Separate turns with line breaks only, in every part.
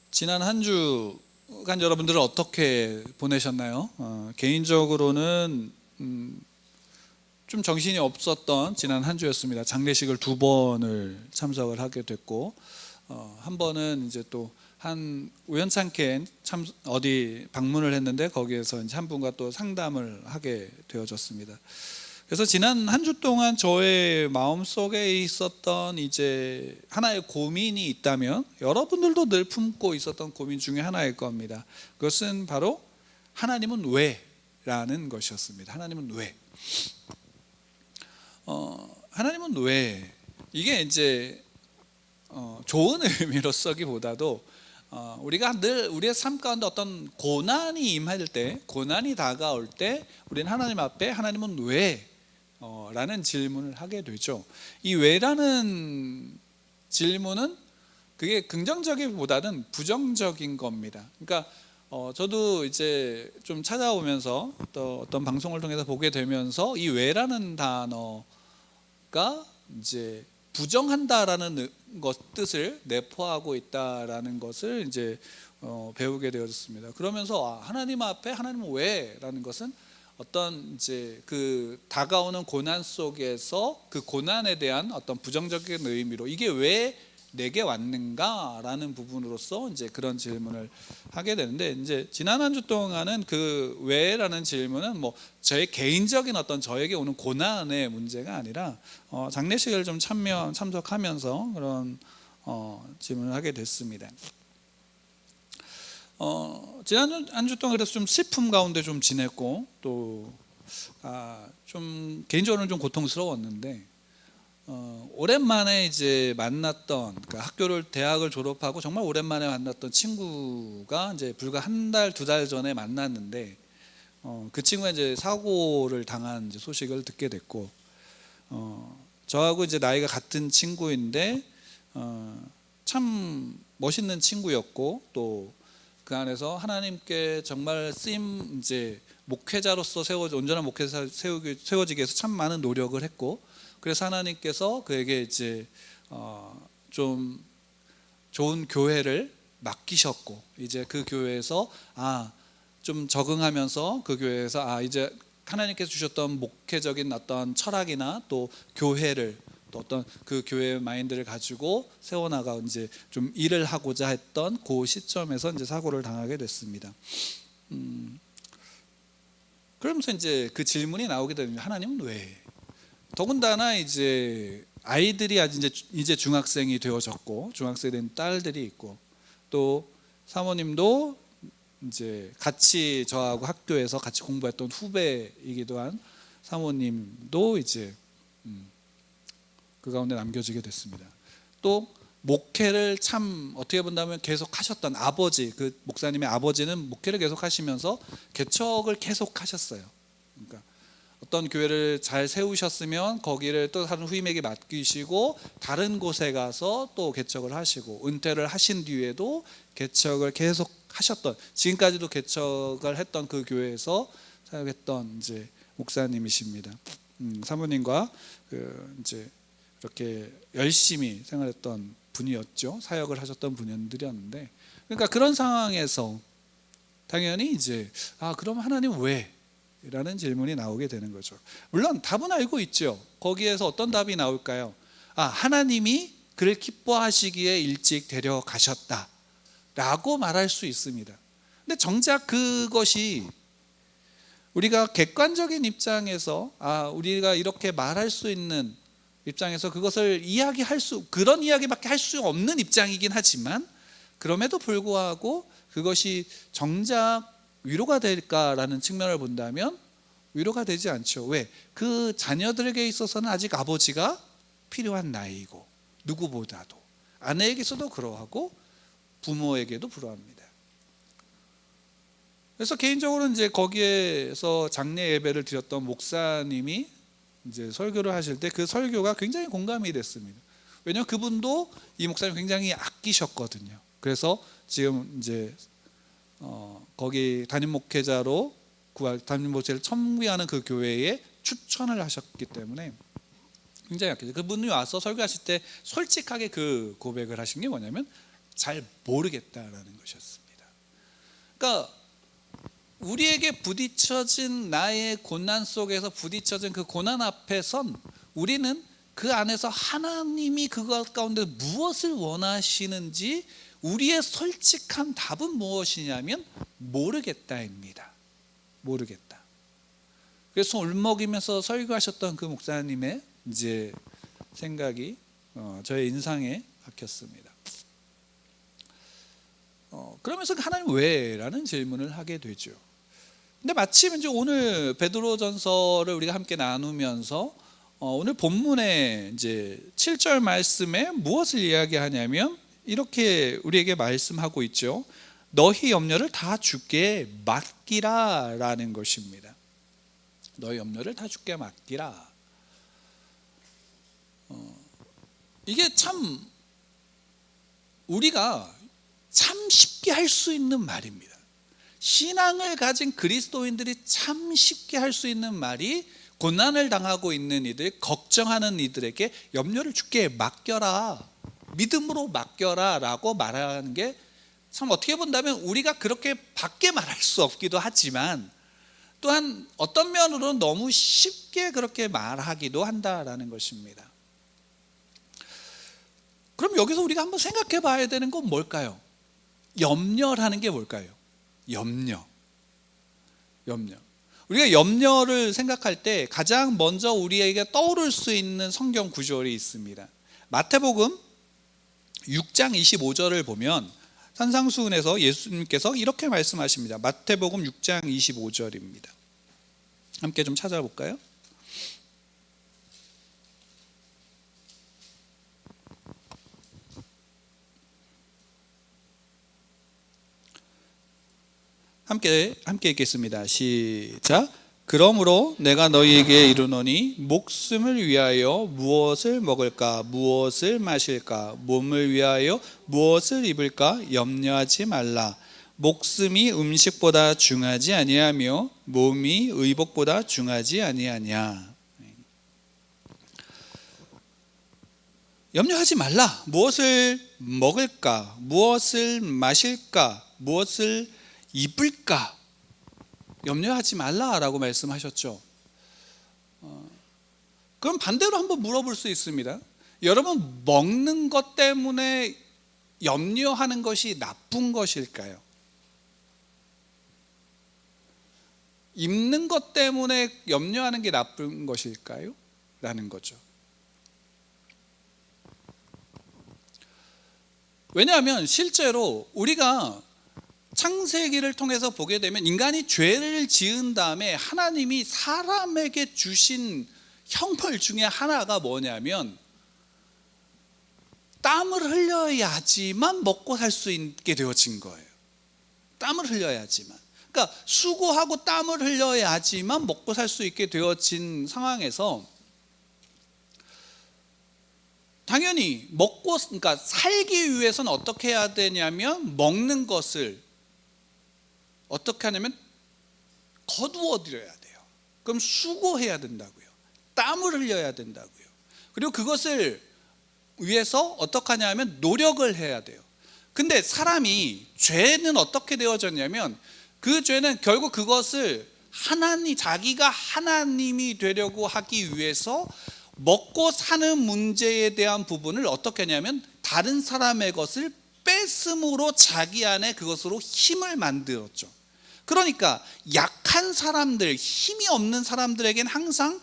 지난 한 주간 여러분들은 어떻게 보내셨나요? 개인적으로는 좀 정신이 없었던 지난 한 주였습니다. 장례식을 두 번을 참석을 하게 됐고, 한 번은 이제 또 한 우연찮게 어디 방문을 했는데 거기에서 이제 한 분과 또 상담을 하게 되어졌습니다. 그래서 지난 한 주 동안 저의 마음속에 있었던 이제 하나의 고민이 있다면 여러분들도 늘 품고 있었던 고민 중에 하나일 겁니다. 그것은 바로 하나님은 왜? 라는 것이었습니다. 하나님은 왜? 하나님은 왜? 이게 이제 좋은 의미로 쓰기보다도 우리가 늘 우리의 삶 가운데 어떤 고난이 임할 때, 고난이 다가올 때 우리는 하나님 앞에 하나님은 왜? 라는 질문을 하게 되죠. 이 왜라는 질문은 그게 긍정적이보다는 부정적인 겁니다. 그러니까 저도 이제 좀 찾아오면서 또 어떤 방송을 통해서 보게 되면서 이 왜라는 단어가 이제 부정한다라는 뜻을 내포하고 있다라는 것을 이제 배우게 되었습니다. 그러면서 하나님 앞에 하나님은 왜라는 것은 어떤 이제 그 다가오는 고난 속에서 그 고난에 대한 어떤 부정적인 의미로 이게 왜 내게 왔는가라는 부분으로서 이제 그런 질문을 하게 되는데, 이제 지난 한 주 동안은 그 왜라는 질문은 뭐 저의 개인적인 어떤 저에게 오는 고난의 문제가 아니라 장례식을 좀 참석하면서 그런 질문을 하게 됐습니다. 지난 한 주 동안 그래서 좀 슬픔 가운데 좀 지냈고 또 좀 개인적으로는 좀 고통스러웠는데, 오랜만에 이제 만났던, 그러니까 대학을 졸업하고 정말 오랜만에 만났던 친구가 이제 불과 한 달, 두 달 전에 만났는데, 그 친구가 이제 사고를 당한 이제 소식을 듣게 됐고, 저하고 이제 나이가 같은 친구인데, 참 멋있는 친구였고, 또 그 안에서 하나님께 정말 쓰임, 이제 목회자로서 온전한 목회자 세워지기 위해서 참 많은 노력을 했고, 그래서 하나님께서 그에게 이제 좀 좋은 교회를 맡기셨고, 이제 그 교회에서 좀 적응하면서 그 교회에서 이제 하나님께서 주셨던 목회적인 어떤 철학이나 또 교회를, 또 어떤 그 교회의 마인드를 가지고 세워나가 이제 좀 일을 하고자 했던 그 시점에서 이제 사고를 당하게 됐습니다. 그러면서 이제 그 질문이 나오게 되는, 하나님은 왜? 더군다나 이제 아이들이 이제 중학생이 되어졌고, 중학생이 된 딸들이 있고, 또 사모님도 이제 같이 저하고 학교에서 같이 공부했던 후배이기도 한 사모님도 이제 그 가운데 남겨지게 됐습니다. 또 목회를 참 어떻게 본다면 계속 하셨던 아버지, 그 목사님의 아버지는 목회를 계속 하시면서 개척을 계속 하셨어요. 그러니까 어떤 교회를 잘 세우셨으면 거기를 또 다른 후임에게 맡기시고 다른 곳에 가서 또 개척을 하시고, 은퇴를 하신 뒤에도 개척을 계속 하셨던, 지금까지도 개척을 했던 그 교회에서 사역했던 이제 목사님이십니다. 사모님과 이제 이렇게 열심히 생활했던 분이었죠. 사역을 하셨던 분들이었는데, 그러니까 그런 상황에서 당연히 이제 그럼 하나님 왜? 라는 질문이 나오게 되는 거죠. 물론 답은 알고 있죠. 거기에서 어떤 답이 나올까요? 하나님이 그를 기뻐하시기에 일찍 데려가셨다 라고 말할 수 있습니다. 근데 정작 그것이 우리가 객관적인 입장에서 우리가 이렇게 말할 수 있는 입장에서 그것을 그런 이야기밖에 할 수 없는 입장이긴 하지만, 그럼에도 불구하고 그것이 정작 위로가 될까라는 측면을 본다면 위로가 되지 않죠. 왜? 그 자녀들에게 있어서는 아직 아버지가 필요한 나이고, 누구보다도 아내에게서도 그러하고 부모에게도 그러합니다. 그래서 개인적으로 이제 거기에서 장례 예배를 드렸던 목사님이 이제 설교를 하실 때 그 설교가 굉장히 공감이 됐습니다. 왜냐하면 그분도 이 목사님 굉장히 아끼셨거든요. 그래서 지금 이제 거기 담임 목회자로 담임 목회자를 첨부하는 그 교회에 추천을 하셨기 때문에 굉장히 아끼죠. 그분이 와서 설교하실 때 솔직하게 그 고백을 하신 게 뭐냐면, 잘 모르겠다라는 것이었습니다. 그러니까 우리에게 부딪혀진 나의 고난 속에서 부딪혀진 그 고난 앞에선 우리는 그 안에서 하나님이 그것 가운데 무엇을 원하시는지 우리의 솔직한 답은 무엇이냐면 모르겠다입니다. 모르겠다. 그래서 울먹이면서 설교하셨던 그 목사님의 이제 생각이 저의 인상에 박혔습니다. 그러면서 하나님 왜? 라는 질문을 하게 되죠. 근데 마침 이제 오늘 베드로전서를 우리가 함께 나누면서 오늘 본문의 이제 7절 말씀에 무엇을 이야기하냐면 이렇게 우리에게 말씀하고 있죠. 너희 염려를 다 주께 맡기라라는 것입니다. 너희 염려를 다 주께 맡기라. 이게 참 우리가 참 쉽게 할 수 있는 말입니다. 신앙을 가진 그리스도인들이 참 쉽게 할 수 있는 말이 고난을 당하고 있는 이들, 걱정하는 이들에게 염려를 주께 맡겨라, 믿음으로 맡겨라 라고 말하는 게 참 어떻게 본다면 우리가 그렇게 밖에 말할 수 없기도 하지만 또한 어떤 면으로는 너무 쉽게 그렇게 말하기도 한다라는 것입니다. 그럼 여기서 우리가 한번 생각해 봐야 되는 건 뭘까요? 염려라는 게 뭘까요? 염려. 우리가 염려를 생각할 때 가장 먼저 우리에게 떠오를 수 있는 성경 구절이 있습니다. 마태복음 6장 25절을 보면 산상수훈에서 예수님께서 이렇게 말씀하십니다. 마태복음 6장 25절입니다. 함께 좀 찾아볼까요? 함께 읽겠습니다. 시작. 그러므로 내가 너희에게 이르노니 목숨을 위하여 무엇을 먹을까, 무엇을 마실까, 몸을 위하여 무엇을 입을까 염려하지 말라. 목숨이 음식보다 중하지 아니하며 몸이 의복보다 중하지 아니하냐. 염려하지 말라. 무엇을 먹을까, 무엇을 마실까, 무엇을 입을까 염려하지 말라라고 말씀하셨죠. 그럼 반대로 한번 물어볼 수 있습니다. 여러분, 먹는 것 때문에 염려하는 것이 나쁜 것일까요? 입는 것 때문에 염려하는 게 나쁜 것일까요? 라는 거죠. 왜냐하면 실제로 우리가 창세기를 통해서 보게 되면 인간이 죄를 지은 다음에 하나님이 사람에게 주신 형벌 중에 하나가 뭐냐면 땀을 흘려야지만 먹고 살 수 있게 되어진 거예요. 땀을 흘려야지만. 그러니까 수고하고 땀을 흘려야지만 먹고 살 수 있게 되어진 상황에서 당연히 그러니까 살기 위해서는 어떻게 해야 되냐면 먹는 것을 어떻게 하냐면 거두어 드려야 돼요. 그럼 수고해야 된다고요. 땀을 흘려야 된다고요. 그리고 그것을 위해서 어떻게 하냐면 노력을 해야 돼요. 근데 사람이 죄는 어떻게 되어졌냐면 그 죄는 결국 그것을 자기가 하나님이 되려고 하기 위해서 먹고 사는 문제에 대한 부분을 어떻게 하냐면 다른 사람의 것을 뺏음으로 자기 안에 그것으로 힘을 만들었죠. 그러니까 약한 사람들, 힘이 없는 사람들에겐 항상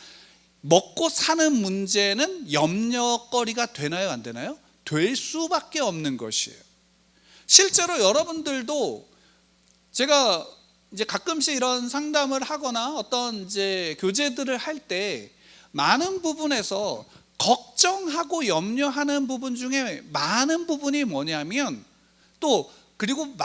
먹고 사는 문제는 염려거리가 되나요, 안 되나요? 될 수밖에 없는 것이에요. 실제로 여러분들도 제가 이제 가끔씩 이런 상담을 하거나 어떤 이제 교제들을 할 때 많은 부분에서 걱정하고 염려하는 부분 중에 많은 부분이 뭐냐면 또 그리고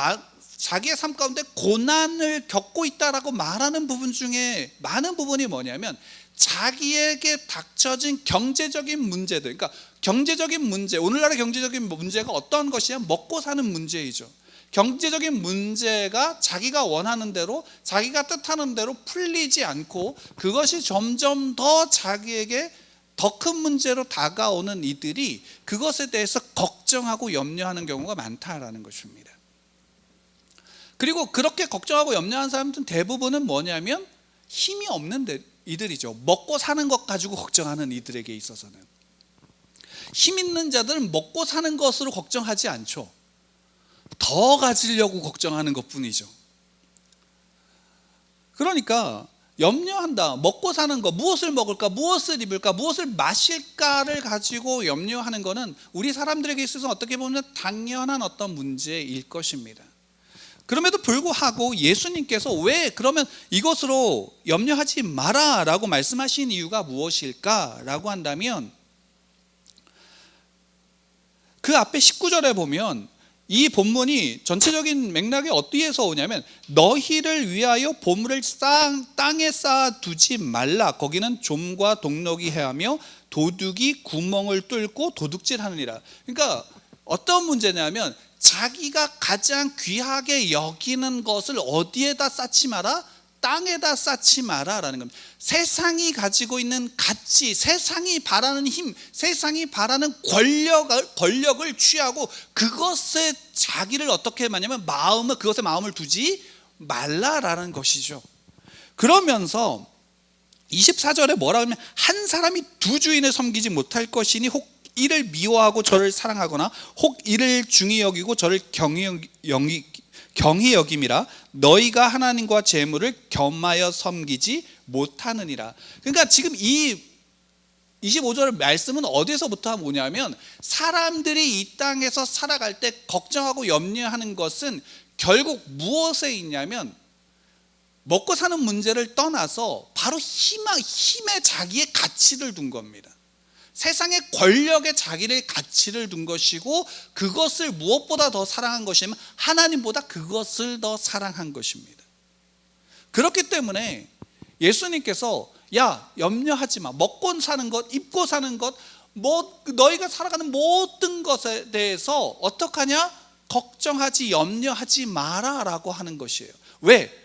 자기의 삶 가운데 고난을 겪고 있다라고 말하는 부분 중에 많은 부분이 뭐냐면 자기에게 닥쳐진 경제적인 문제들, 그러니까 경제적인 문제, 오늘날의 경제적인 문제가 어떤 것이냐? 먹고 사는 문제이죠. 경제적인 문제가 자기가 원하는 대로, 자기가 뜻하는 대로 풀리지 않고 그것이 점점 더 자기에게 더 큰 문제로 다가오는 이들이 그것에 대해서 걱정하고 염려하는 경우가 많다라는 것입니다. 그리고 그렇게 걱정하고 염려하는 사람들은 대부분은 뭐냐면 힘이 없는 이들이죠. 먹고 사는 것 가지고 걱정하는 이들에게 있어서는. 힘 있는 자들은 먹고 사는 것으로 걱정하지 않죠. 더 가지려고 걱정하는 것뿐이죠. 그러니까 염려한다. 먹고 사는 것, 무엇을 먹을까, 무엇을 입을까, 무엇을 마실까를 가지고 염려하는 것은 우리 사람들에게 있어서 어떻게 보면 당연한 어떤 문제일 것입니다. 그럼에도 불구하고 예수님께서 왜 그러면 이것으로 염려하지 마라 라고 말씀하신 이유가 무엇일까 라고 한다면, 그 앞에 19절에 보면 이 본문이 전체적인 맥락이 어디에서 오냐면, 너희를 위하여 보물을 땅에 쌓아두지 말라. 거기는 좀과 동록이 해하며 도둑이 구멍을 뚫고 도둑질하느니라. 그러니까 어떤 문제냐면, 자기가 가장 귀하게 여기는 것을 어디에다 쌓지 마라? 땅에다 쌓지 마라라는 겁니다. 세상이 가지고 있는 가치, 세상이 바라는 힘, 세상이 바라는 권력을 취하고 그것에 자기를 어떻게 하냐면 그것에 마음을 두지 말라라는 것이죠. 그러면서 24절에 뭐라고 하면, 한 사람이 두 주인을 섬기지 못할 것이니 혹 이를 미워하고 저를 사랑하거나 혹 이를 중히 여기고 저를 경히 여김이라. 너희가 하나님과 재물을 겸하여 섬기지 못하느니라. 그러니까 지금 이 25절 말씀은 어디서부터 오냐면, 사람들이 이 땅에서 살아갈 때 걱정하고 염려하는 것은 결국 무엇에 있냐면, 먹고 사는 문제를 떠나서 바로 힘에 자기의 가치를 둔 겁니다. 세상의 권력에 자기의 가치를 둔 것이고, 그것을 무엇보다 더 사랑한 것이면 하나님보다 그것을 더 사랑한 것입니다. 그렇기 때문에 예수님께서 야, 염려하지 마. 먹고 사는 것, 입고 사는 것, 너희가 살아가는 모든 것에 대해서 어떡하냐? 걱정하지, 염려하지 마라 라고 하는 것이에요. 왜?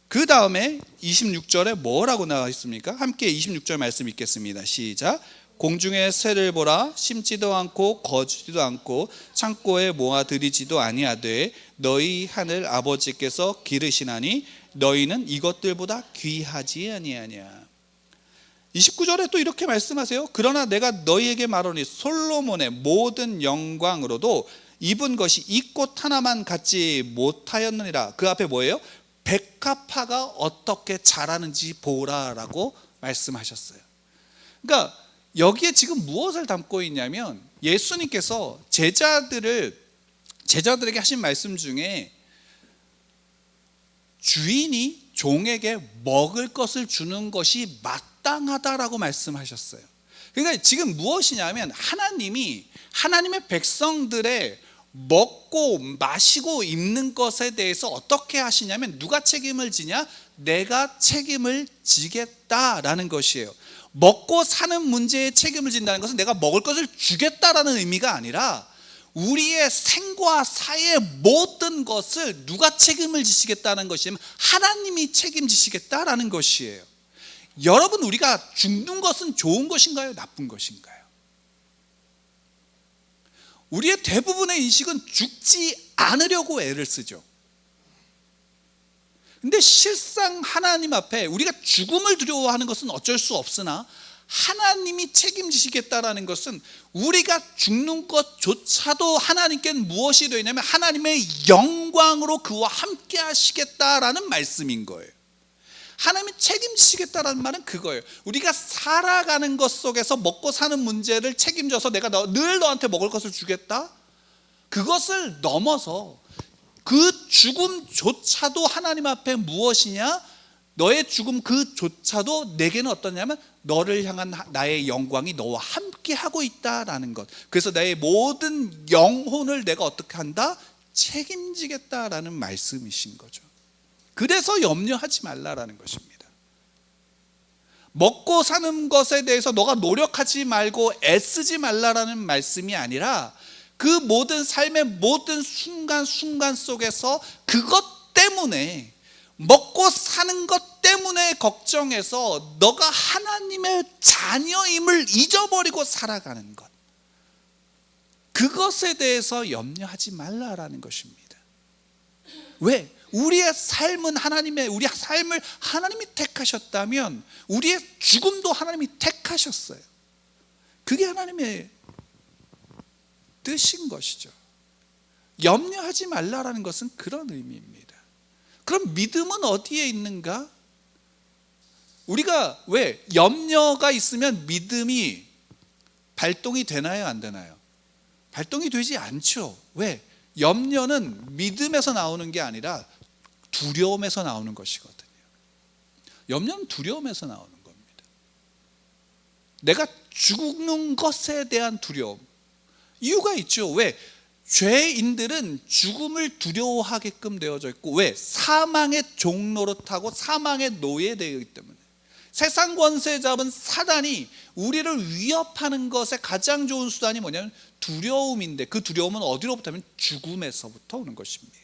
그 다음에 26절에 뭐라고 나와 있습니까? 함께 26절 말씀 읽겠습니다. 시작. 공중의 새를 보라. 심지도 않고 거두지도 않고 창고에 모아들이지도 아니하되 너희 하늘 아버지께서 기르시나니 너희는 이것들보다 귀하지 아니하냐. 29절에 또 이렇게 말씀하세요. 그러나 내가 너희에게 말하노니 솔로몬의 모든 영광으로도 입은 것이 이 꽃 하나만 갖지 못하였느니라. 그 앞에 뭐예요? 백합화가 어떻게 자라는지 보라라고 말씀하셨어요. 그러니까 여기에 지금 무엇을 담고 있냐면, 예수님께서 제자들에게 하신 말씀 중에 주인이 종에게 먹을 것을 주는 것이 마땅하다라고 말씀하셨어요. 그러니까 지금 무엇이냐면, 하나님의 백성들의 먹고 마시고 입는 것에 대해서 어떻게 하시냐면, 누가 책임을 지냐? 내가 책임을 지겠다라는 것이에요. 먹고 사는 문제에 책임을 진다는 것은 내가 먹을 것을 주겠다라는 의미가 아니라, 우리의 생과 사의 모든 것을 누가 책임을 지시겠다는 것이면 하나님이 책임지시겠다라는 것이에요. 여러분, 우리가 죽는 것은 좋은 것인가요? 나쁜 것인가요? 우리의 대부분의 인식은 죽지 않으려고 애를 쓰죠. 근데 실상 하나님 앞에 우리가 죽음을 두려워하는 것은 어쩔 수 없으나, 하나님이 책임지시겠다라는 것은 우리가 죽는 것조차도 하나님께는 무엇이 되냐면 하나님의 영광으로 그와 함께 하시겠다라는 말씀인 거예요. 하나님이 책임지시겠다라는 말은 그거예요. 우리가 살아가는 것 속에서 먹고 사는 문제를 책임져서 내가 늘 너한테 먹을 것을 주겠다, 그것을 넘어서 그 죽음조차도 하나님 앞에 무엇이냐? 너의 죽음 그조차도 내게는 어떠냐면, 너를 향한 나의 영광이 너와 함께 하고 있다라는 것. 그래서 나의 모든 영혼을 내가 어떻게 한다? 책임지겠다라는 말씀이신 거죠. 그래서 염려하지 말라라는 것입니다. 먹고 사는 것에 대해서 너가 노력하지 말고 애쓰지 말라라는 말씀이 아니라, 그 모든 삶의 모든 순간순간 속에서 그것 때문에, 먹고 사는 것 그것 때문에 걱정해서 너가 하나님의 자녀임을 잊어버리고 살아가는 것, 그것에 대해서 염려하지 말라라는 것입니다. 왜? 우리의 삶은 우리 삶을 하나님이 택하셨다면 우리의 죽음도 하나님이 택하셨어요. 그게 하나님의 뜻인 것이죠. 염려하지 말라라는 것은 그런 의미입니다. 그럼 믿음은 어디에 있는가? 우리가 왜 염려가 있으면 믿음이 발동이 되나요, 안 되나요? 발동이 되지 않죠. 왜? 염려는 믿음에서 나오는 게 아니라 두려움에서 나오는 것이거든요. 염려는 두려움에서 나오는 겁니다. 내가 죽는 것에 대한 두려움. 이유가 있죠. 왜? 죄인들은 죽음을 두려워하게끔 되어져 있고, 왜? 사망의 종노릇하고 사망의 노예되어 있기 때문에. 세상 권세 잡은 사단이 우리를 위협하는 것의 가장 좋은 수단이 뭐냐면 두려움인데, 그 두려움은 어디로부터 하면 죽음에서부터 오는 것입니다.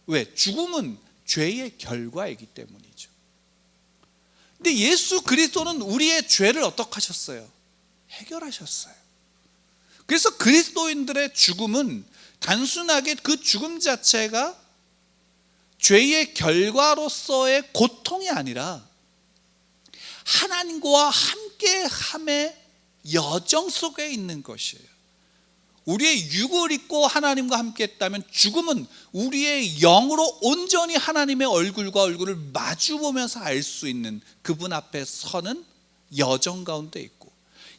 왜? 죽음은 죄의 결과이기 때문이죠. 근데 예수 그리스도는 우리의 죄를 어떻게 하셨어요? 해결하셨어요. 그래서 그리스도인들의 죽음은 단순하게 그 죽음 자체가 죄의 결과로서의 고통이 아니라 하나님과 함께함의 여정 속에 있는 것이에요. 우리의 육을 입고 하나님과 함께 했다면 죽음은 우리의 영으로 온전히 하나님의 얼굴과 얼굴을 마주보면서 알 수 있는, 그분 앞에 서는 여정 가운데 있고,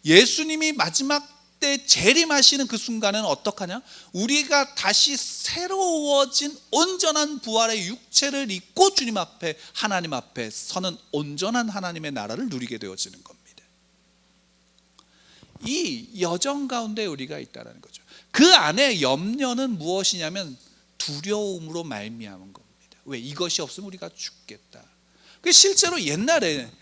예수님이 마지막 때 재림하시는 그 순간은 어떡하냐? 우리가 다시 새로워진 온전한 부활의 육체를 입고 주님 앞에, 하나님 앞에 서는 온전한 하나님의 나라를 누리게 되어지는 겁니다. 이 여정 가운데 우리가 있다는 거죠. 그 안에 염려는 무엇이냐면 두려움으로 말미암은 겁니다. 왜? 이것이 없으면 우리가 죽겠다. 실제로 옛날에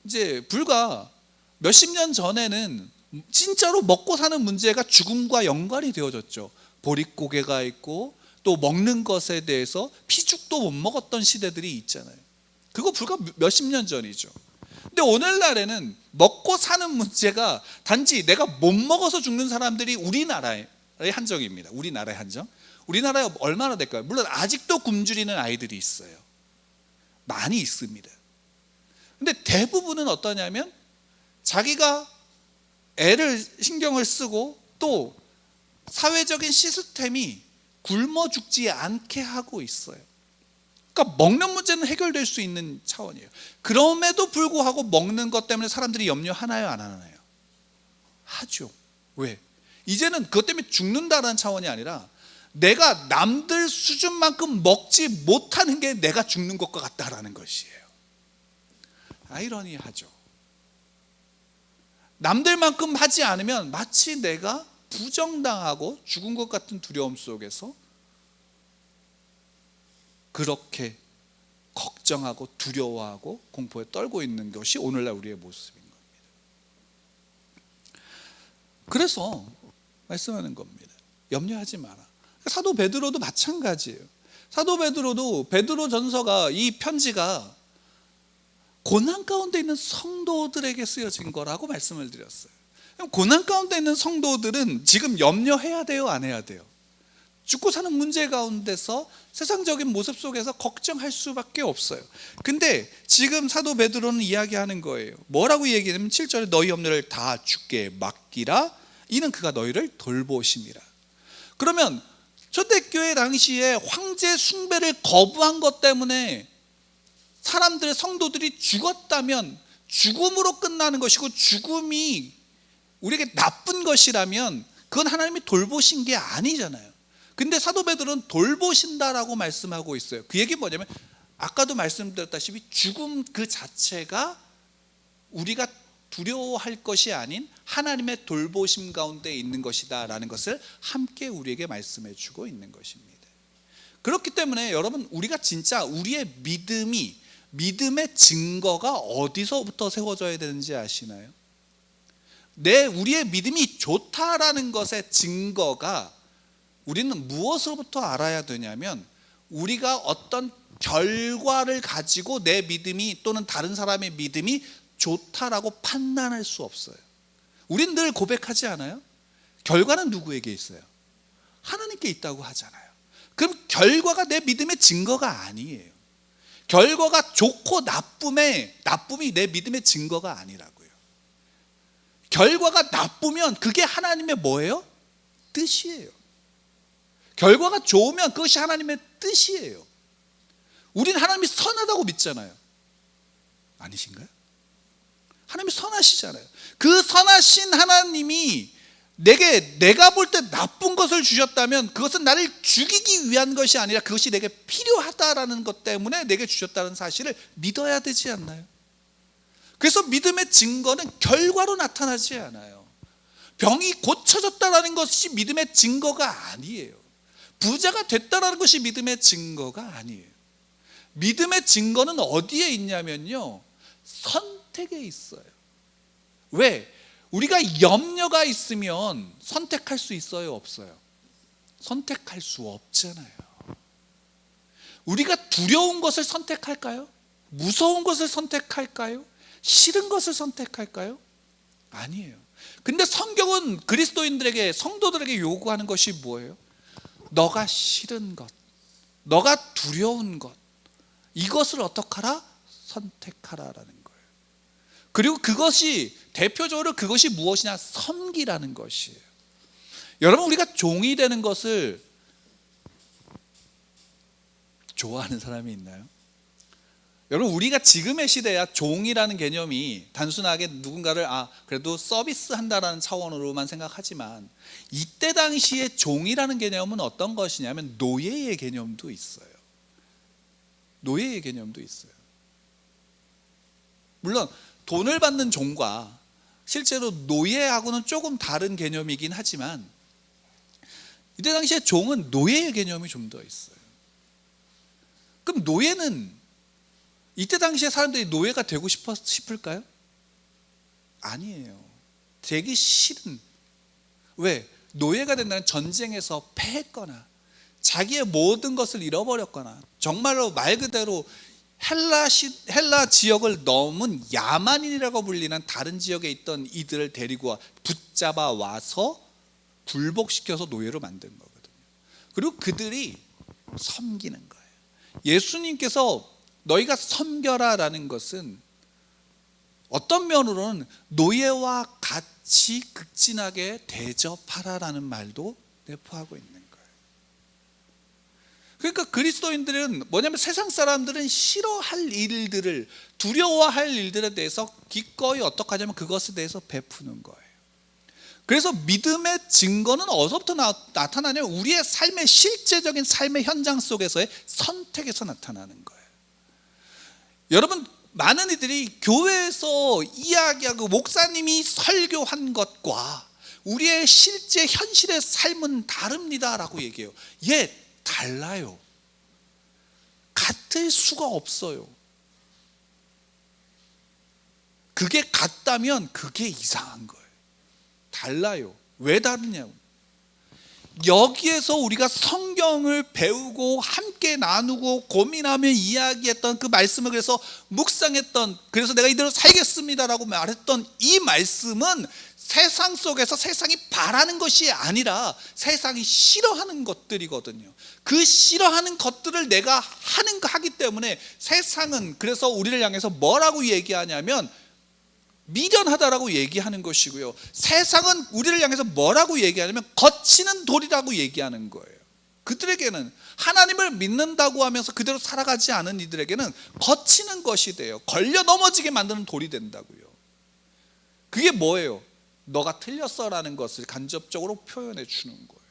이제 불과 몇십 년 전에는 진짜로 먹고 사는 문제가 죽음과 연관이 되어졌죠. 보릿고개가 있고 또 먹는 것에 대해서 피죽도 못 먹었던 시대들이 있잖아요. 그거 불과 몇십 년 전이죠. 근데 오늘날에는 먹고 사는 문제가 단지 내가 못 먹어서 죽는 사람들이 우리나라의 한정입니다. 우리나라의 한정. 우리나라에 얼마나 될까요? 물론 아직도 굶주리는 아이들이 있어요. 많이 있습니다. 근데 대부분은 어떠냐면 자기가 애를 신경을 쓰고 또 사회적인 시스템이 굶어 죽지 않게 하고 있어요. 그러니까 먹는 문제는 해결될 수 있는 차원이에요. 그럼에도 불구하고 먹는 것 때문에 사람들이 염려하나요, 안 하나요? 하죠. 왜? 이제는 그것 때문에 죽는다는 차원이 아니라 내가 남들 수준만큼 먹지 못하는 게 내가 죽는 것과 같다라는 것이에요. 아이러니하죠. 남들만큼 하지 않으면 마치 내가 부정당하고 죽은 것 같은 두려움 속에서 그렇게 걱정하고 두려워하고 공포에 떨고 있는 것이 오늘날 우리의 모습인 겁니다. 그래서 말씀하는 겁니다. 염려하지 마라. 사도 베드로도 마찬가지예요. 사도 베드로도 베드로전서가, 이 편지가 고난 가운데 있는 성도들에게 쓰여진 거라고 말씀을 드렸어요. 고난 가운데 있는 성도들은 지금 염려해야 돼요, 안 해야 돼요? 죽고 사는 문제 가운데서 세상적인 모습 속에서 걱정할 수밖에 없어요. 근데 지금 사도 베드로는 이야기하는 거예요. 뭐라고 얘기하냐면 7절에 너희 염려를 다 주께 맡기라. 이는 그가 너희를 돌보심이라. 그러면 초대교회 당시에 황제 숭배를 거부한 것 때문에 사람들의 성도들이 죽었다면 죽음으로 끝나는 것이고, 죽음이 우리에게 나쁜 것이라면 그건 하나님이 돌보신 게 아니잖아요. 근데 사도 베드로는 돌보신다라고 말씀하고 있어요. 그 얘기는 뭐냐면 아까도 말씀드렸다시피 죽음 그 자체가 우리가 두려워할 것이 아닌 하나님의 돌보심 가운데 있는 것이다 라는 것을 함께 우리에게 말씀해 주고 있는 것입니다. 그렇기 때문에 여러분, 우리가 진짜 우리의 믿음의 증거가 어디서부터 세워져야 되는지 아시나요? 우리의 믿음이 좋다라는 것의 증거가 우리는 무엇으로부터 알아야 되냐면, 우리가 어떤 결과를 가지고 내 믿음이 또는 다른 사람의 믿음이 좋다라고 판단할 수 없어요. 우린 늘 고백하지 않아요? 결과는 누구에게 있어요? 하나님께 있다고 하잖아요. 그럼 결과가 내 믿음의 증거가 아니에요. 결과가 좋고 나쁨이 내 믿음의 증거가 아니라고요. 결과가 나쁘면 그게 하나님의 뭐예요? 뜻이에요. 결과가 좋으면 그것이 하나님의 뜻이에요. 우린 하나님이 선하다고 믿잖아요. 아니신가요? 하나님이 선하시잖아요. 그 선하신 하나님이 내가 볼 때 나쁜 것을 주셨다면 그것은 나를 죽이기 위한 것이 아니라 그것이 내게 필요하다라는 것 때문에 내게 주셨다는 사실을 믿어야 되지 않나요? 그래서 믿음의 증거는 결과로 나타나지 않아요. 병이 고쳐졌다는 것이 믿음의 증거가 아니에요. 부자가 됐다는 것이 믿음의 증거가 아니에요. 믿음의 증거는 어디에 있냐면요, 선택에 있어요. 왜? 우리가 염려가 있으면 선택할 수 있어요, 없어요? 선택할 수 없잖아요. 우리가 두려운 것을 선택할까요? 무서운 것을 선택할까요? 싫은 것을 선택할까요? 아니에요. 근데 성경은 그리스도인들에게, 성도들에게 요구하는 것이 뭐예요? 너가 싫은 것, 너가 두려운 것, 이것을 어떻게 하라? 선택하라라는 거예요. 그리고 그것이 대표적으로 그것이 무엇이냐? 섬기라는 것이에요. 여러분, 우리가 종이 되는 것을 좋아하는 사람이 있나요? 여러분, 우리가 지금의 시대야 종이라는 개념이 단순하게 누군가를 그래도 서비스한다라는 차원으로만 생각하지만, 이때 당시에 종이라는 개념은 어떤 것이냐면 노예의 개념도 있어요. 노예의 개념도 있어요. 물론 돈을 받는 종과 실제로 노예하고는 조금 다른 개념이긴 하지만, 이때 당시에 종은 노예의 개념이 좀 더 있어요. 그럼 노예는 이때 당시에 사람들이 노예가 되고 싶을까요? 아니에요. 되기 싫은. 왜? 노예가 된다는 전쟁에서 패했거나 자기의 모든 것을 잃어버렸거나 정말로 말 그대로 헬라 지역을 넘은 야만인이라고 불리는 다른 지역에 있던 이들을 데리고 붙잡아 와서 굴복시켜서 노예로 만든 거거든요. 그리고 그들이 섬기는 거예요. 예수님께서 너희가 섬겨라라는 것은 어떤 면으로는 노예와 같이 극진하게 대접하라라는 말도 내포하고 있는 거예요. 그러니까 그리스도인들은 뭐냐면 세상 사람들은 싫어할 일들을, 두려워할 일들에 대해서 기꺼이 어떻게 하냐면 그것에 대해서 베푸는 거예요. 그래서 믿음의 증거는 어디서부터 나타나냐면 우리의 삶의 실제적인 삶의 현장 속에서의 선택에서 나타나는 거예요. 여러분, 많은 이들이 교회에서 이야기하고 목사님이 설교한 것과 우리의 실제 현실의 삶은 다릅니다라고 얘기해요. 예, 달라요. 같을 수가 없어요. 그게 같다면 그게 이상한 거예요. 달라요. 왜 다르냐고. 여기에서 우리가 성경을 배우고 함께 나누고 고민하며 이야기했던 그 말씀을 그래서 묵상했던, 그래서 내가 이대로 살겠습니다라고 말했던 이 말씀은 세상 속에서 세상이 바라는 것이 아니라 세상이 싫어하는 것들이거든요. 그 싫어하는 것들을 내가 하기 때문에 세상은 그래서 우리를 향해서 뭐라고 얘기하냐면 미련하다라고 얘기하는 것이고요, 세상은 우리를 향해서 뭐라고 얘기하냐면 거치는 돌이라고 얘기하는 거예요. 그들에게는 하나님을 믿는다고 하면서 그대로 살아가지 않은 이들에게는 거치는 것이 돼요. 걸려 넘어지게 만드는 돌이 된다고요. 그게 뭐예요? 너가 틀렸어라는 것을 간접적으로 표현해 주는 거예요.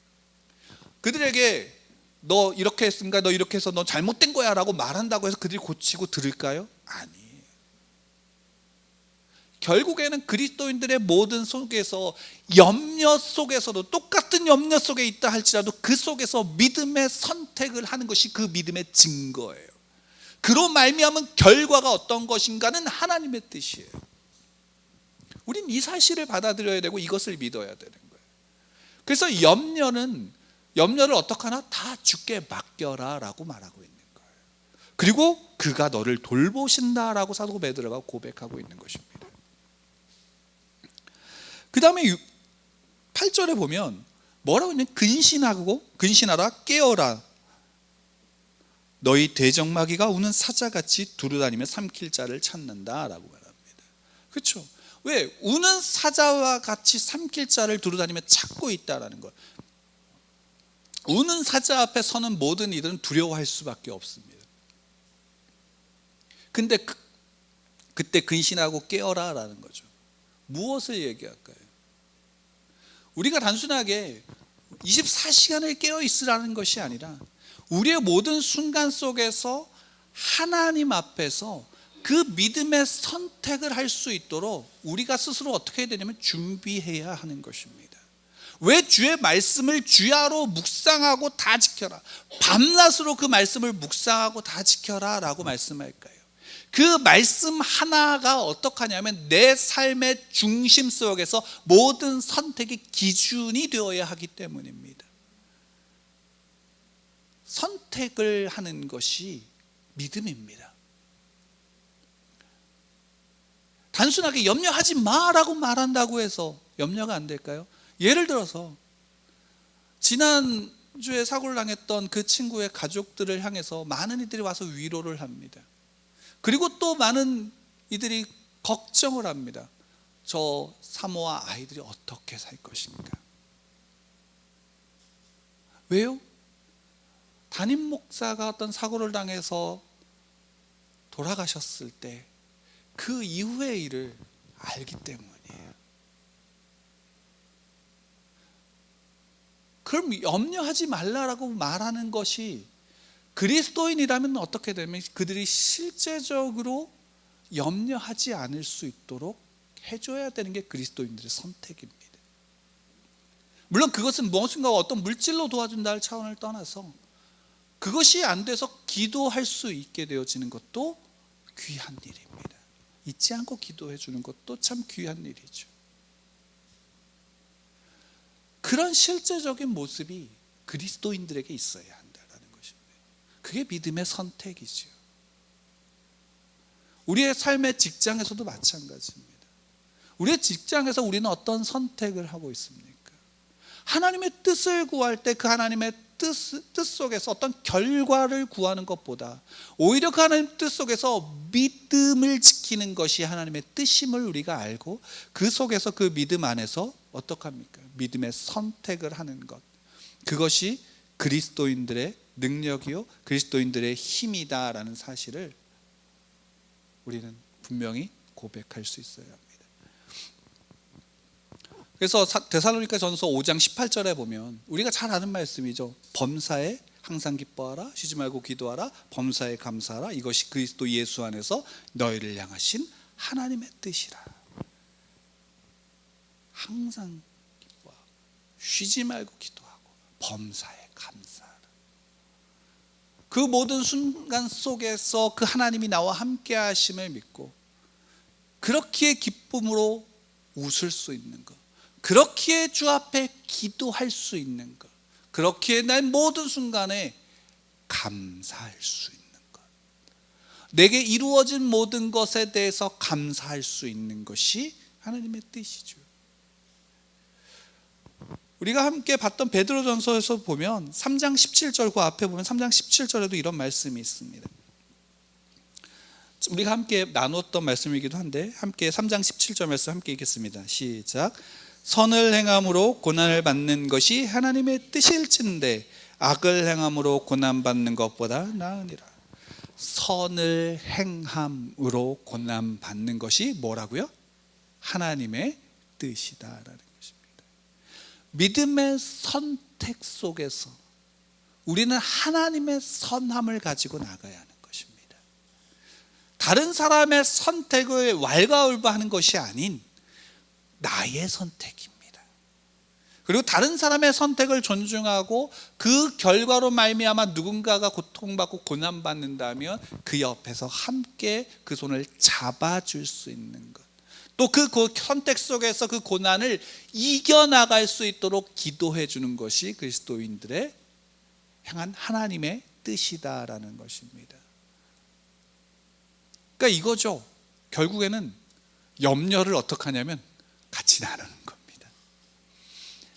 그들에게 너 이렇게 했으니까 너 이렇게 해서 너 잘못된 거야 라고 말한다고 해서 그들이 고치고 들을까요? 아니에요. 결국에는 그리스도인들의 모든 속에서 염려 속에서도 똑같은 염려 속에 있다 할지라도 그 속에서 믿음의 선택을 하는 것이 그 믿음의 증거예요. 그로 말미암은 결과가 어떤 것인가는 하나님의 뜻이에요. 우린 이 사실을 받아들여야 되고 이것을 믿어야 되는 거예요. 그래서 염려를 어떻게 하나? 다 주께 맡겨라 라고 말하고 있는 거예요. 그리고 그가 너를 돌보신다라고 사도 베드로가 고백하고 있는 것입니다. 그 다음에 8절에 보면 뭐라고 있냐면 근신하라 깨어라 너희 대적마귀가 우는 사자같이 두루다니며 삼킬 자를 찾는다라고 말합니다. 그렇죠? 왜? 우는 사자와 같이 삼킬 자를 두루다니며 찾고 있다라는 것. 우는 사자 앞에 서는 모든 이들은 두려워할 수밖에 없습니다. 근데 그때 근신하고 깨어라라는 거죠. 무엇을 얘기할까요? 우리가 단순하게 24시간을 깨어 있으라는 것이 아니라 우리의 모든 순간 속에서 하나님 앞에서 그 믿음의 선택을 할 수 있도록 우리가 스스로 어떻게 해야 되냐면 준비해야 하는 것입니다. 왜 주의 말씀을 주야로 묵상하고 다 지켜라, 밤낮으로 그 말씀을 묵상하고 다 지켜라 라고 말씀할까요? 그 말씀 하나가 어떻게 하냐면 내 삶의 중심 속에서 모든 선택의 기준이 되어야 하기 때문입니다. 선택을 하는 것이 믿음입니다. 단순하게 염려하지 마라고 말한다고 해서 염려가 안 될까요? 예를 들어서 지난주에 사고를 당했던 그 친구의 가족들을 향해서 많은 이들이 와서 위로를 합니다. 그리고 또 많은 이들이 걱정을 합니다. 저 사모와 아이들이 어떻게 살 것인가? 왜요? 담임 목사가 어떤 사고를 당해서 돌아가셨을 때 그 이후의 일을 알기 때문이에요. 그럼 염려하지 말라라고 말하는 것이 그리스도인이라면 어떻게 되면 그들이 실제적으로 염려하지 않을 수 있도록 해줘야 되는 게 그리스도인들의 선택입니다. 물론 그것은 무엇인가 어떤 물질로 도와준다 할 차원을 떠나서 그것이 안 돼서 기도할 수 있게 되어지는 것도 귀한 일입니다. 잊지 않고 기도해 주는 것도 참 귀한 일이죠. 그런 실제적인 모습이 그리스도인들에게 있어야 한다는 것입니다. 그게 믿음의 선택이죠. 우리의 삶의 직장에서도 마찬가지입니다. 우리의 직장에서 우리는 어떤 선택을 하고 있습니까? 하나님의 뜻을 구할 때 그 하나님의 뜻 속에서 어떤 결과를 구하는 것보다 오히려 그 하나님의 뜻 속에서 믿음을 지키는 것이 하나님의 뜻임을 우리가 알고 그 속에서 그 믿음 안에서 어떡합니까? 믿음의 선택을 하는 것, 그것이 그리스도인들의 능력이요 그리스도인들의 힘이다라는 사실을 우리는 분명히 고백할 수 있어야 합니다. 그래서 데살로니가 전서 5장 18절에 보면 우리가 잘 아는 말씀이죠. 범사에 항상 기뻐하라, 쉬지 말고 기도하라, 범사에 감사하라, 이것이 그리스도 예수 안에서 너희를 향하신 하나님의 뜻이라. 항상 기뻐하고 쉬지 말고 기도하고 범사에 감사하라. 그 모든 순간 속에서 그 하나님이 나와 함께 하심을 믿고 그렇기에 기쁨으로 웃을 수 있는 것, 그렇기에 주 앞에 기도할 수 있는 것, 그렇기에 날 모든 순간에 감사할 수 있는 것, 내게 이루어진 모든 것에 대해서 감사할 수 있는 것이 하나님의 뜻이죠. 우리가 함께 봤던 베드로전서에서 보면 3장 17절 그 앞에 보면 3장 17절에도 이런 말씀이 있습니다. 우리가 함께 나누었던 말씀이기도 한데 함께 3장 17절 말씀 함께 읽겠습니다. 시작. 선을 행함으로 고난을 받는 것이 하나님의 뜻일진데 악을 행함으로 고난받는 것보다 나으니라. 선을 행함으로 고난받는 것이 뭐라고요? 하나님의 뜻이다라는 것입니다. 믿음의 선택 속에서 우리는 하나님의 선함을 가지고 나가야 하는 것입니다. 다른 사람의 선택을 왈가왈부하는 것이 아닌 나의 선택입니다. 그리고 다른 사람의 선택을 존중하고 그 결과로 말미암아 누군가가 고통받고 고난받는다면 그 옆에서 함께 그 손을 잡아줄 수 있는 것, 또 그 선택 속에서 그 고난을 이겨나갈 수 있도록 기도해 주는 것이 그리스도인들의 향한 하나님의 뜻이다라는 것입니다. 그러니까 이거죠. 결국에는 염려를 어떻게 하냐면 같이 나누는 겁니다.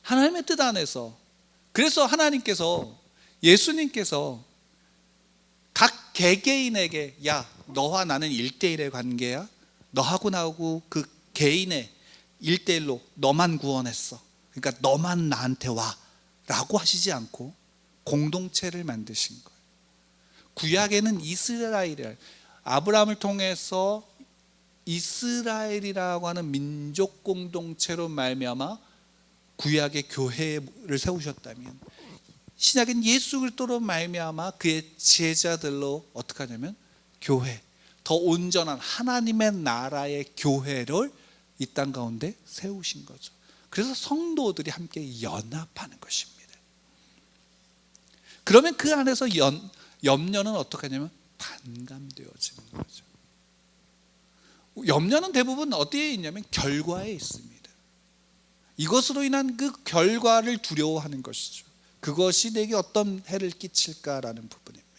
하나님의 뜻 안에서. 그래서 하나님께서, 예수님께서 각 개개인에게, 야, 너와 나는 1대1의 관계야. 너하고 나하고 그 개인의 1대1로 너만 구원했어. 그러니까 너만 나한테 와 라고 하시지 않고 공동체를 만드신 거예요. 구약에는 이스라엘, 아브라함을 통해서 이스라엘이라고 하는 민족 공동체로 말미암아 구약의 교회를 세우셨다면, 신약은 예수 그리스도로 말미암아 그의 제자들로 어떻게 하냐면 교회, 더 온전한 하나님의 나라의 교회를 이 땅 가운데 세우신 거죠. 그래서 성도들이 함께 연합하는 것입니다. 그러면 그 안에서 염려는 어떻게 하냐면 반감되어지는 거죠. 염려는 대부분 어디에 있냐면 결과에 있습니다. 이것으로 인한 그 결과를 두려워하는 것이죠. 그것이 내게 어떤 해를 끼칠까라는 부분입니다.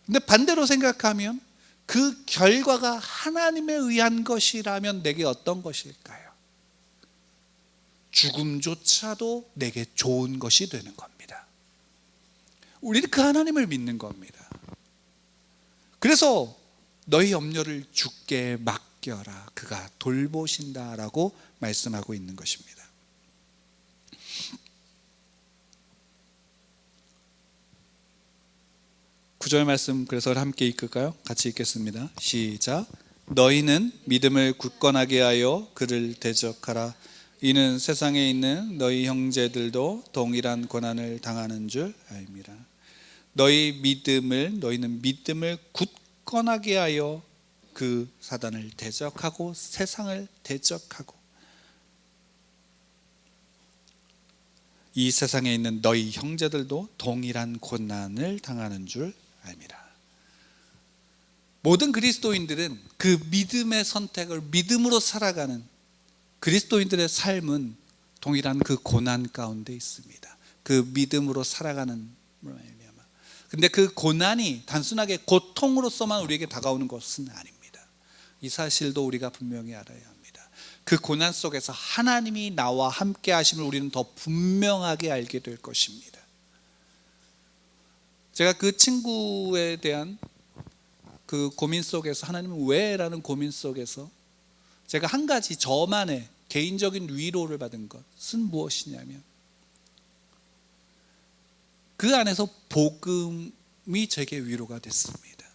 근데 반대로 생각하면 그 결과가 하나님에 의한 것이라면 내게 어떤 것일까요? 죽음조차도 내게 좋은 것이 되는 겁니다. 우리는 그 하나님을 믿는 겁니다. 그래서 너희 염려를 주께 맡겨라, 그가 돌보신다라고 말씀하고 있는 것입니다. 9절 말씀 그래서 함께 읽을까요? 같이 읽겠습니다. 시작. 너희는 믿음을 굳건하게 하여 그를 대적하라. 이는 세상에 있는 너희 형제들도 동일한 고난을 당하는 줄 알미라. 너희는 믿음을 굳건하게 하여 그 사단을 대적하고 세상을 대적하고 이 세상에 있는 너희 형제들도 동일한 고난을 당하는 줄 알미라. 모든 그리스도인들은 그 믿음의 선택을, 믿음으로 살아가는 그리스도인들의 삶은 동일한 그 고난 가운데 있습니다. 그 믿음으로 살아가는 말미암아. 근데 그 고난이 단순하게 고통으로서만 우리에게 다가오는 것은 아닙니다. 이 사실도 우리가 분명히 알아야 합니다. 그 고난 속에서 하나님이 나와 함께 하심을 우리는 더 분명하게 알게 될 것입니다. 제가 그 친구에 대한 그 고민 속에서, 하나님은 왜? 라는 고민 속에서 제가 한 가지 저만의 개인적인 위로를 받은 것은 무엇이냐면, 그 안에서 복음이 제게 위로가 됐습니다.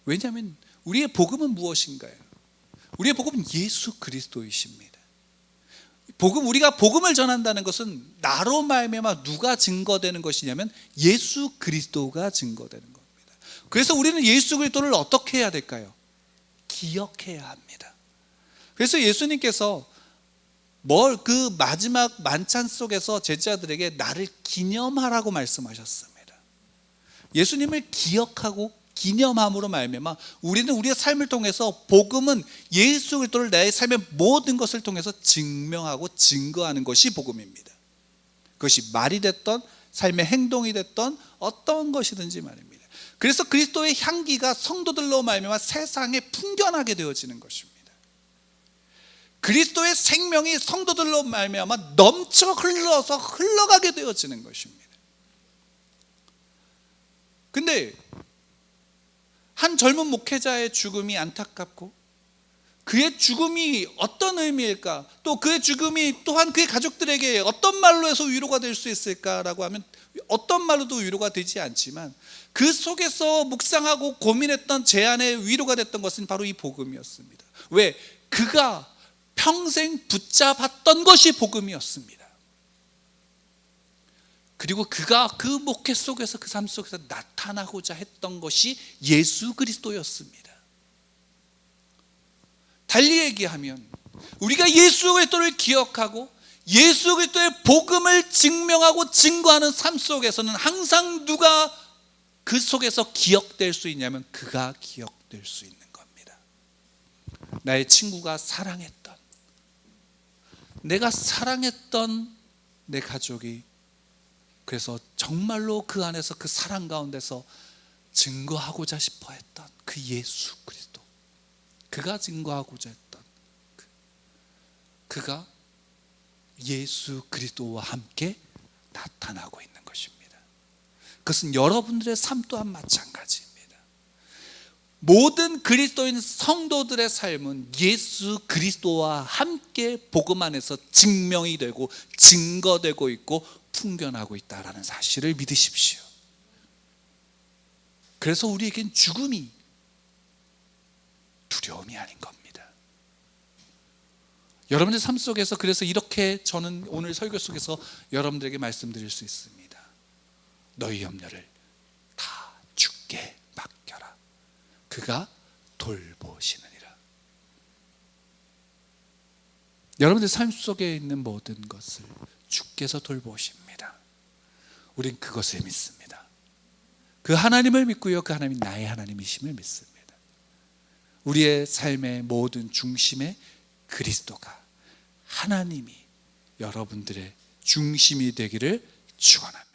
왜냐하면 우리의 복음은 무엇인가요? 우리의 복음은 예수 그리스도이십니다. 우리가 복음을 전한다는 것은 나로 말미암아 누가 증거되는 것이냐면 예수 그리스도가 증거되는 겁니다. 그래서 우리는 예수 그리스도를 어떻게 해야 될까요? 기억해야 합니다. 그래서 예수님께서 그 마지막 만찬 속에서 제자들에게 나를 기념하라고 말씀하셨습니다. 예수님을 기억하고 기념함으로 말미암아 우리는 우리의 삶을 통해서, 복음은 예수 그리스도를 내 삶의 모든 것을 통해서 증명하고 증거하는 것이 복음입니다. 그것이 말이 됐던 삶의 행동이 됐던 어떤 것이든지 말입니다. 그래서 그리스도의 향기가 성도들로 말미암아 세상에 풍겨나게 되어지는 것입니다. 그리스도의 생명이 성도들로 말미암아 넘쳐 흘러가게 되어지는 것입니다. 근데 한 젊은 목회자의 죽음이 안타깝고, 그의 죽음이 어떤 의미일까, 또 그의 죽음이 또한 그의 가족들에게 어떤 말로 해서 위로가 될 수 있을까라고 하면 어떤 말로도 위로가 되지 않지만, 그 속에서 묵상하고 고민했던 제 안에 위로가 됐던 것은 바로 이 복음이었습니다. 왜? 그가 평생 붙잡았던 것이 복음이었습니다. 그리고 그가 그 목회 속에서, 그 삶 속에서 나타나고자 했던 것이 예수 그리스도였습니다. 달리 얘기하면 우리가 예수 그리스도를 기억하고 예수 그리스도의 복음을 증명하고 증거하는 삶 속에서는 항상 누가 그 속에서 기억될 수 있냐면 그가 기억될 수 있는 겁니다. 나의 친구가 사랑했던, 내가 사랑했던 내 가족이, 그래서 정말로 그 안에서, 그 사랑 가운데서 증거하고자 싶어 했던 그 예수 그리스도, 그가 증거하고자 했던 그가 예수 그리스도와 함께 나타나고 있는 것입니다. 그것은 여러분들의 삶 또한 마찬가지입니다. 모든 그리스도인 성도들의 삶은 예수 그리스도와 함께 복음 안에서 증명이 되고 증거되고 있고 풍겨나고 있다는 사실을 믿으십시오. 그래서 우리에겐 죽음이 두려움이 아닌 겁니다. 여러분의 삶 속에서 그래서 이렇게 저는 오늘 설교 속에서 여러분들에게 말씀드릴 수 있습니다. 너희 염려를 다 주께 맡겨라. 그가 돌보시느니라. 여러분들 삶 속에 있는 모든 것을 주께서 돌보십니다. 우린 그것을 믿습니다. 그 하나님을 믿고요, 그 하나님이 나의 하나님이심을 믿습니다. 우리의 삶의 모든 중심에 그리스도가, 하나님이 여러분들의 중심이 되기를 축원합니다.